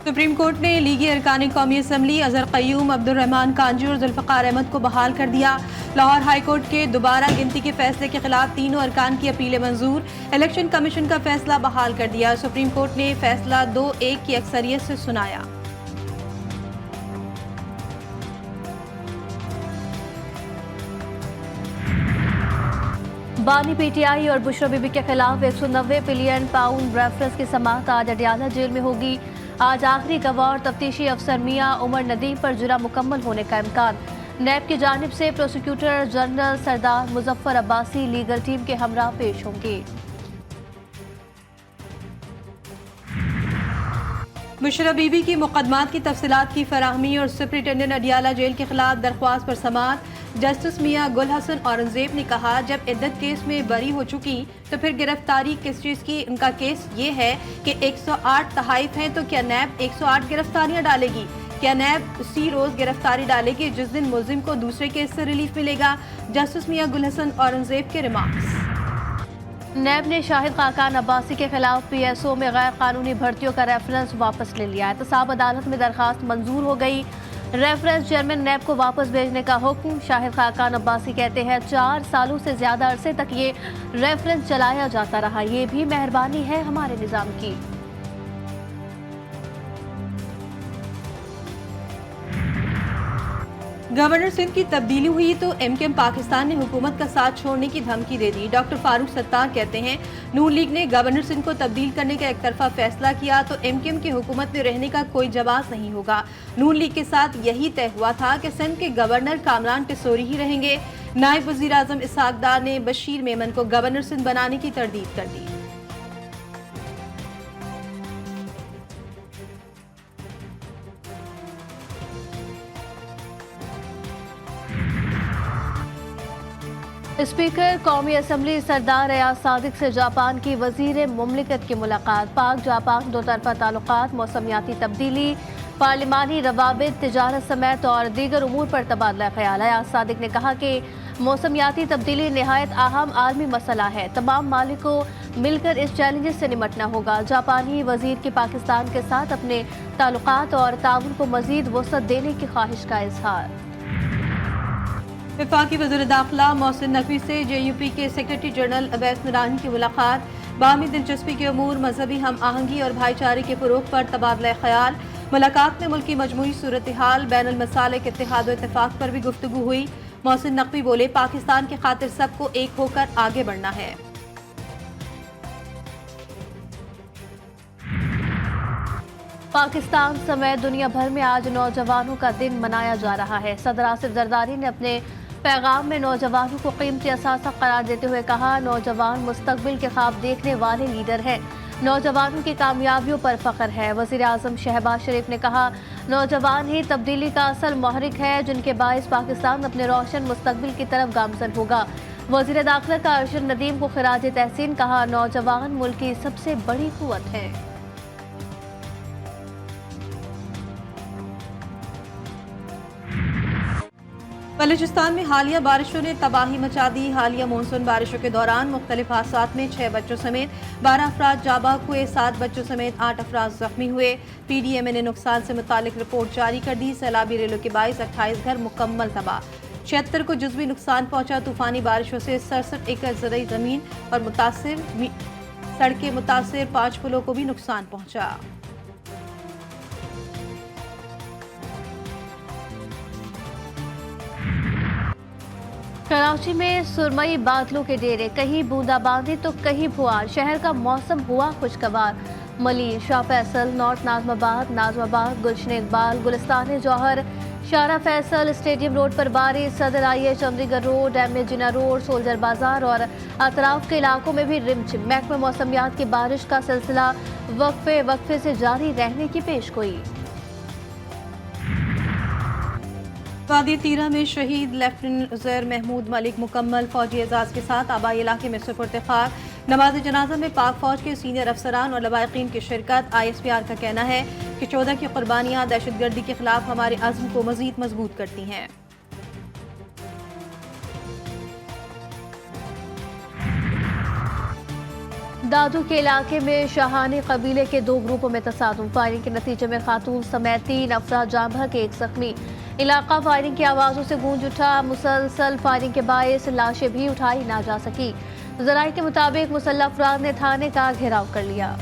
Supreme court ने लीगी अरकान कौमी असम्बली अजहर क़य्यूम, अब्दुल रहमान कांजी और जुल्फ़िकार अहमद को बहाल कर दिया। लाहौर हाई कोर्ट के दोबारा गिनती के फैसले के खिलाफ तीनों अरकान की अपीलें मंजूर। इलेक्शन कमीशन का फैसला बहाल कर दिया। सुप्रीम कोर्ट ने फैसला 2-1 की अक्सरियत से सुनाया। बानी पीटीआई और बुशरा बीबी के खिलाफ 190 बिलियन पाउंड रेफरेंस की समाअत आज अडियाला जेल में होगी। आज आखिरी गवाह और तफ्तीशी अफसर मियां उमर नदीम पर जुर्म मुकम्मल होने का इम्कान। नैब की जानिब से प्रोसिक्यूटर जनरल सरदार मुजफ्फर अब्बासी लीगल टीम के हमरा पेश होंगे। बुशरा बीबी की मुकदमात की तफसीलात की फराहमी और सुप्रिंटेंडेंट अडियाला जेल के खिलाफ दरख्वास्त पर समाअत। जस्टिस मियां गुल हसन औरंगजेब ने कहा, जब इद्दत केस में बरी हो चुकी तो फिर गिरफ्तारी किस चीज़ की। उनका केस ये है कि 108 तहाइफ हैं, तो क्या नैब 108 गिरफ्तारियां डालेगी? क्या नैब उसी रोज गिरफ्तारी डालेगी जिस दिन मुल्जिम को दूसरे केस से रिलीफ मिलेगा? जस्टिस मियां गुल हसन औरंगजेब के रिमार्क्स। नैब ने शाहिद खाकान अब्बासी के खिलाफ PSO में गैर कानूनी भर्तियों का रेफरेंस वापस ले लिया। एहतसाब अदालत में दरखास्त मंजूर हो गई। रेफरेंस चेयरमैन नैब को वापस भेजने का हुक्म। शाहिद खाकान अब्बासी कहते हैं 4 सालों से ज्यादा अरसे तक ये रेफरेंस चलाया जाता रहा, ये भी मेहरबानी है हमारे निजाम की। गवर्नर सिंध की तब्दीली हुई तो MKM पाकिस्तान ने हुकूमत का साथ छोड़ने की धमकी दे दी। डॉक्टर फारूक सत्तार कहते हैं, नून लीग ने गवर्नर सिंध को तब्दील करने का एक तरफा फैसला किया तो MKM की हुकूमत में रहने का कोई जवाब नहीं होगा। नून लीग के साथ यही तय हुआ था कि सिंध के गवर्नर कामरान टिसोरी ही रहेंगे। नायब वजीर आजम इसहाक डार ने बशीर मेमन को गवर्नर सिंध बनाने की तरदीद कर दी। स्पीकर कौमी असम्बली सरदार रियाज सादिक से जापान की वजीर मुमलिकत की मुलाकात। पाक जापान दो तरफा ताल्लुकात, मौसमियाती तब्दीली, पार्लिमानी रवाबित, तिजारत समेत और दीगर उमूर पर तबादला ख्याल। रियाज सादिक ने कहा कि मौसमियाती तब्दीली नहायत अहम आलमी मसला है, तमाम मालिक को मिलकर इस चैलेंज से निपटना होगा। जापानी वजीर की पाकिस्तान के साथ अपने ताल्लुकात और ताउन को मजीद वसअत देने की ख्वाहिश का इजहार। वफाकी वज़ीर दाखिला मोहसिन नकवी से JUP के सेक्रेटरी जनरल अवैस नूरानी की मुलाकात। बाहमी दिलचस्पी के अमूर, मजहबी हम आहंगी और भाईचारे के फ़रोग़ पर तबादला ख्याल। मुलाकात में मुल्की मजमूई सूरत हाल, बैनुल मसालिक, इत्तेहाद व इत्तेफाक पर भी गुफ्तगू हुई। मोहसिन नकवी बोले, पाकिस्तान की खातिर सबको एक होकर आगे बढ़ना है। पाकिस्तान समेत दुनिया भर में आज नौजवानों का दिन मनाया जा रहा है। सदर आसिफ जरदारी ने अपने पैगाम में नौजवानों को कीमती असासा करार देते हुए कहा, नौजवान मुस्तकबिल के ख्वाब देखने वाले लीडर हैं, नौजवानों की कामयाबियों पर फख्र है। वज़ीर आज़म शहबाज शरीफ ने कहा, नौजवान ही तब्दीली का असल महरिक है, जिनके बाइस पाकिस्तान अपने रोशन मुस्तकबिल की तरफ गामजन होगा। वज़ीर दाखिला का अरशद नदीम को खिराज तहसीन, कहा, नौजवान मुल्क की सबसे बड़ी कुव्वत है। बलूचिस्तान में हालिया बारिशों ने तबाही मचा दी। हालिया मानसून बारिशों के दौरान मुख्तलिफ हादसात में 6 बच्चों समेत 12 अफराद जाबाक हुए, 7 बच्चों समेत 8 अफराद जख्मी हुए। PDMA ने नुकसान से मुतालिक रिपोर्ट जारी कर दी। सैलाबी रेलों के बाइस 28 घर मुकम्मल तबाह, 76 को जुज़वी नुकसान पहुंचा। तूफानी बारिशों से 67 एकड़ ज़रई ज़मीन और मुतासिर सड़कें मुतासिर, 5 पुलों को भी नुकसान पहुंचा। कराची में सुरमई बादलों के डेरे, कहीं बूंदाबांदी तो कहीं फुहार। शहर का मौसम हुआ खुशगवार। मलिर, शाह फैसल, नॉर्थ नाजमाबाद, गुलशन इकबाल, गुलिस्तान जौहर, शारा फैसल, स्टेडियम रोड पर बारिश। सदर IH, चंडीगढ़ रोड, MA जिना रोड, सोल्जर बाजार और अतराफ के इलाकों में भी रिमझिम। महकमा मौसमियात की बारिश का सिलसिला वक्फे से जारी रहने की पेशगोई। वादी तीरा में शहीद लेफ्टिनेंट उज़ैर महमूद मलिक मुकम्मल फौजी एजाज के साथ आबाई इलाके में सुपुर्द खाक। नमाज जनाजा में पाक फौज के सीनियर अफसरान और लवाहिकीन की शिरकत। ISPR का कहना है कि 14 की कुर्बानियाँ दहशतगर्दी के खिलाफ हमारे अज़्म को मज़ीद मजबूत करती हैं। दादू के इलाके में शाहानी कबीले के 2 ग्रुपों में तसादुम। फायरिंग के नतीजे में खातून समेत 3 अफराद जाँ बहक, 1 जख्मी। इलाका फायरिंग की आवाज़ों से गूंज उठा। मुसलसल फायरिंग के बायस लाशें भी उठाई ना जा सकी। ज़राए के मुताबिक मुसल्लह अफराद ने थाने का घेराव कर लिया।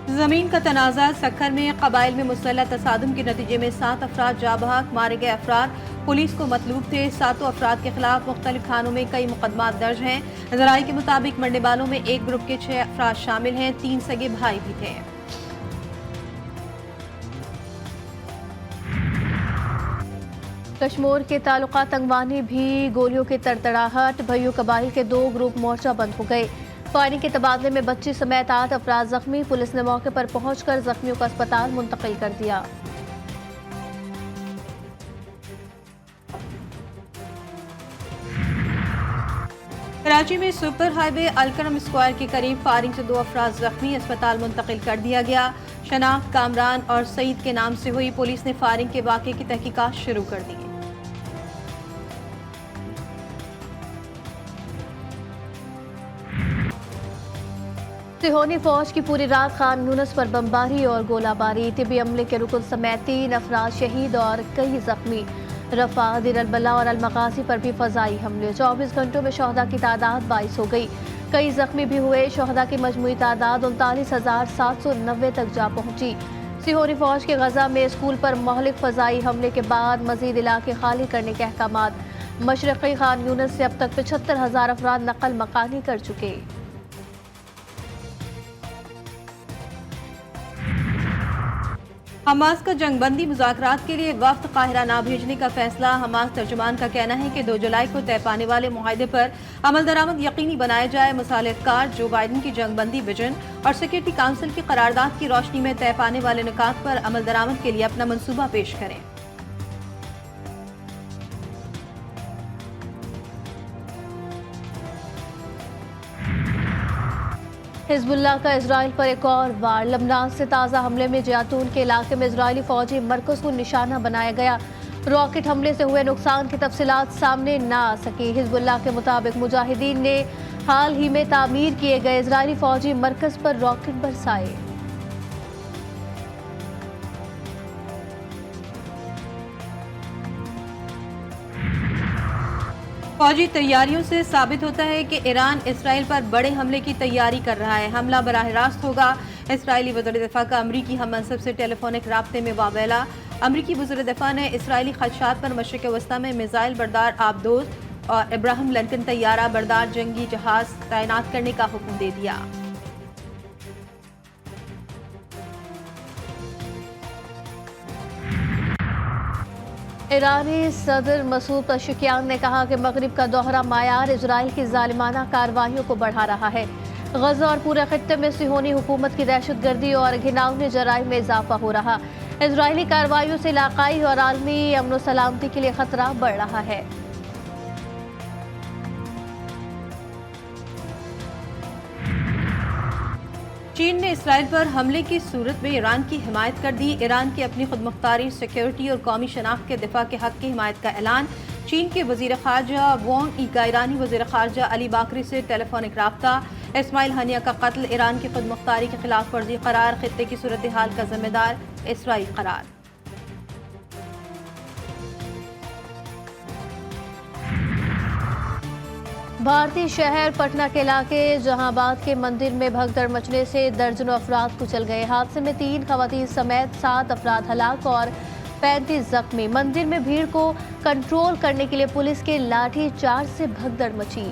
जमीन का तनाज़ा सक्खर में कबाइल में मुसल्लह तसादुम के नतीजे में 7 अफराद जाँ बहक, मारे गए अफराद पुलिस को मतलूब थे। 7 अफराद के खिलाफ मुख्तलिफ थानों में कई मुकदमात दर्ज हैं। ज़राए के मुताबिक मरने वालों में एक ग्रुप के 6 अफराद शामिल हैं, 3 सगे भाई भी थे। कश्मीर के तालुका तंगवानी भी गोलियों की तड़तड़ाहट। भैयू कबाइल के 2 ग्रुप मोर्चा बंद हो गए। फायरिंग के तबादले में बच्ची समेत 8 अफराद जख्मी। पुलिस ने मौके पर पहुंचकर जख्मियों को अस्पताल मुंतकिल कर दिया। कराची में सुपर हाईवे अलकरम स्क्वायर के करीब फायरिंग से 2 अफराद जख्मी, अस्पताल मुंतकिल कर दिया गया। शनाख्त कामरान और सईद के नाम से हुई। पुलिस ने फायरिंग के वाक़े की तहकीकात शुरू कर दी। सिहोनी फौज की पूरी रात खान यूनुस पर बमबारी और गोलाबारी। तिबी अमले के रुकन समेत 3 अफराद शहीद और कई जख्मी। रफा, दिर अल-बला और अल-मकासी पर भी फजाई हमले। 24 घंटों में शहदा की तादाद 22 हो गई। कई जख्मी भी हुए। शहदा की मजमूई तादाद 39,790 तक जा पहुंची। सिहोनी फौज के गजा में स्कूल पर महलिक फजाई हमले के बाद मजीद इलाके खाली करने के अहकामात। मशरक़ी खान यूनुस से अब तक 75,000 अफराद नकल मकानी कर चुके। हमास का जंगबंदी मुज़ाकरात के लिए वफ्द काहिरा ना भेजने का फैसला। हमास तर्जुमान का कहना है कि 2 जुलाई को तय पाने वाले मुआहदे पर अमल दरामद यकीनी बनाया जाए। मसालेतकार जो बाइडन की जंगबंदी विजन और सिक्योरिटी काउंसिल की करारदाद की रोशनी में तय पाने वाले नुकात पर अमल दरामद के लिए अपना मंसूबा पेश करें। हिजबुल्लाह का इजराइल पर एक और वार। लबनान से ताज़ा हमले में जैतून के इलाके में इजरायली फौजी मरकज़ को निशाना बनाया गया। रॉकेट हमले से हुए नुकसान की तफसीलात सामने ना आ सकी। हिजबुल्लाह के मुताबिक मुजाहिदीन ने हाल ही में तामीर किए गए इजरायली फौजी मरकज़ पर रॉकेट बरसाए। फौजी तैयारियों से साबित होता है कि ईरान इसराइल पर बड़े हमले की तैयारी कर रहा है। हमला बराह रास्त होगा। इसराइली वज़ीर दिफा का अमरीकी हम मनसब से टेलीफोनिक राब्ते में वावेला। अमरीकी वज़ीर दिफा ने इसराइली खदशात पर मशरिक़ वस्ता में मिसाइल बरदार आबदोज और इब्राहिम लिंकन तैयारा बरदार जंगी जहाज तैनात करने का हुक्म दे दिया। ईरानी सदर मसूद पशकियान ने कहा कि मगरिब का दोहरा मायार इजराइल की जालिमाना कार्रवाइयों को बढ़ा रहा है। गजा और पूरे खित्ते में सिहोनी हुकूमत की दहशतगर्दी और घिनौने जराइम में इजाफा हो रहा। इजरायली कार्रवाइयों से इलाकाई और आलमी अमन सलामती के लिए खतरा बढ़ रहा है। चीन ने इसराइल पर हमले की सूरत में ईरान की हिमायत कर दी। ईरान की अपनी खुदमुख्तारी, सिक्योरिटी और कौमी शनाख्त के दिफा के हक की हिमायत का ऐलान। चीन के वजीर खारजा वांग यी का ईरानी वजीर खारजा अली बाकरी से टेलीफोनिक राब्ता। इस्माइल हनिया का कत्ल ईरान की खुदमुख्तारी की खिलाफ वर्जी करार। खित्ते की सूरत हाल का जिम्मेदार इसराइल करार। भारतीय शहर पटना के इलाके जहांबाद के मंदिर में भगदड़ मचने से दर्जनों अफराद कुचल गए। हादसे में 3 खवातीन समेत 7 अफराद हलाक और 35 जख्मी। मंदिर में भीड़ को कंट्रोल करने के लिए पुलिस के लाठी चार्ज से भगदड़ मची।